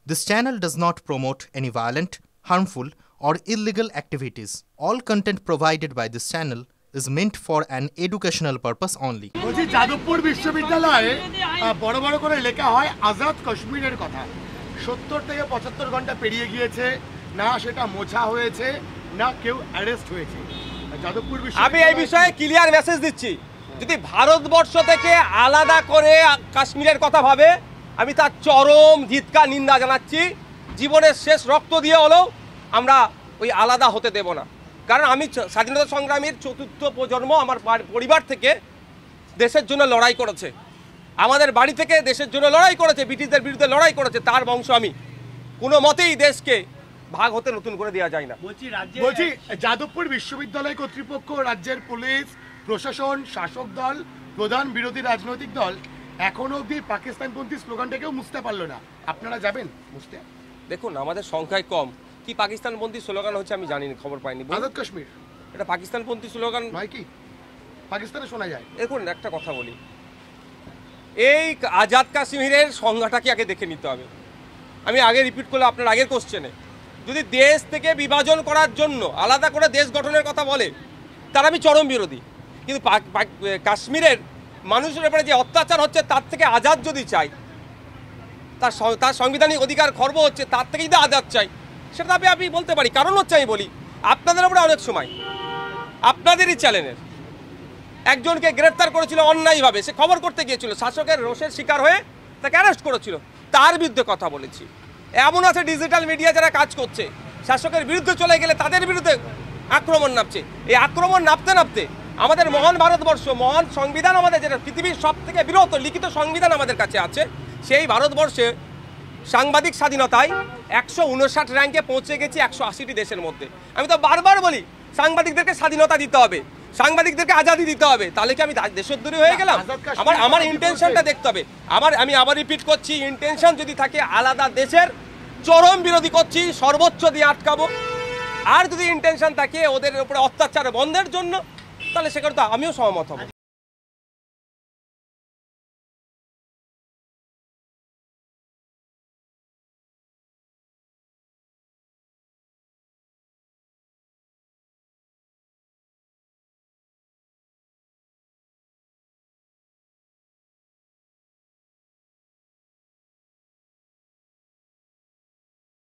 This channel does not promote any violent, harmful, or illegal activities. All content provided by this channel is meant for an educational purpose only. বলছি যাদবপুর বিশ্ববিদ্যালয়ে বড় বড় করে লেখা হয় আজাদ কাশ্মীরের কথা। 70 থেকে 75 ঘন্টা পেরিয়ে গিয়েছে, না সেটা মোছা হয়েছে, না কেউ অ্যারেস্ট হয়েছে। যাদবপুর আমি এই বিষয়ে ক্লিয়ার মেসেজ দিচ্ছি, যদি ভারতবর্ষ থেকে আলাদা করে কাশ্মীরের কথা ভাবে, আমি তার চরম ধিক্কার নিন্দা জানাচ্ছি। জীবনের শেষ রক্ত দিয়ে হলেও আমরা ওই আলাদা হতে দেব না। কারণ আমি স্বাধীনতা সংগ্রামীর চতুর্থ প্রজন্ম, আমার পরিবার থেকে দেশের জন্য লড়াই করেছে, আমাদের বাড়ি থেকে দেশের জন্য লড়াই করেছে, ব্রিটিশদের বিরুদ্ধে লড়াই করেছে, তার বংশ আমি। কোনো মতেই দেশকে ভাগ হতে নতুন করে দেওয়া যায় না। বলছি যাদবপুর বিশ্ববিদ্যালয় কর্তৃপক্ষ, রাজ্যের পুলিশ প্রশাসন, শাসক দল, প্রধান বিরোধী রাজনৈতিক দল এখনো অবধি পাকিস্তানপন্থী স্লোগানটাকেও মুছতে পারলো না। আপনারা যাবেন মুছতে? দেখুন, আমাদের সংখ্যায় কম, কি পাকিস্তানপন্থী স্লোগান হচ্ছে আমি জানি না, খবর পাইনি। আজাদ কাশ্মীর এটা পাকিস্তানপন্থী স্লোগান নয় কি? পাকিস্তানে শোনা যায়। দেখুন, একটা কথা বলি, এই আজাদ কাশ্মীরের সংজ্ঞাটাকে আগে দেখে নিতে হবে। আমি আগে রিপিট করলে আপনার আগের কোশ্চেনে, যদি দেশ থেকে বিভাজন করার জন্য আলাদা করে দেশ গঠনের কথা বলে, তার আমি চরম বিরোধী। কিন্তু কাশ্মীরের মানুষের ব্যাপারে যে অত্যাচার হচ্ছে, তার থেকে আজাদ যদি চাই, তার সাংবিধানিক অধিকার খর্ব হচ্ছে, তার থেকেই তো আজাদ চাই, সেটা আমি বলতে পারি। কারণ হচ্ছে, আমি বলি, আপনাদের উপরে অনেক সময় আপনাদেরই চ্যানেলের একজনকে গ্রেফতার করেছিল অন্যায়ভাবে, সে খবর করতে গিয়েছিল, শাসকের রোষের শিকার হয়ে তাকে অ্যারেস্ট করেছিল, তার বিরুদ্ধে কথা বলেছি। এমন আছে ডিজিটাল মিডিয়া যারা কাজ করছে, শাসকের বিরুদ্ধে চলে গেলে তাদের বিরুদ্ধে আক্রমণ নামছে। এই আক্রমণ নামতে নামতে আমাদের মহান ভারতবর্ষ, মহান সংবিধান, আমাদের যেটা পৃথিবীর সব থেকে বৃহৎ লিখিত সংবিধান আমাদের কাছে আছে, সেই ভারতবর্ষে সাংবাদিক স্বাধীনতায় 159 র্যাঙ্কে পৌঁছে গেছি 180টি দেশের মধ্যে। আমি তো বারবার বলি, সাংবাদিকদেরকে স্বাধীনতা দিতে হবে, সাংবাদিকদেরকে আজাদি দিতে হবে, তাহলে কি আমি দেশদ্রোহী হয়ে গেলাম? আমার ইন্টেনশনটা দেখতে হবে। আমি আবার রিপিট করছি, ইন্টেনশন যদি থাকে আলাদা দেশের চরম বিরোধী করছি, সর্বোচ্চ দিয়ে আটকাবো, আর যদি ইন্টেনশন থাকে ওদের উপরে অত্যাচার বন্ধের জন্য, তাহলে সেখানে তো আমিও সহমত হব।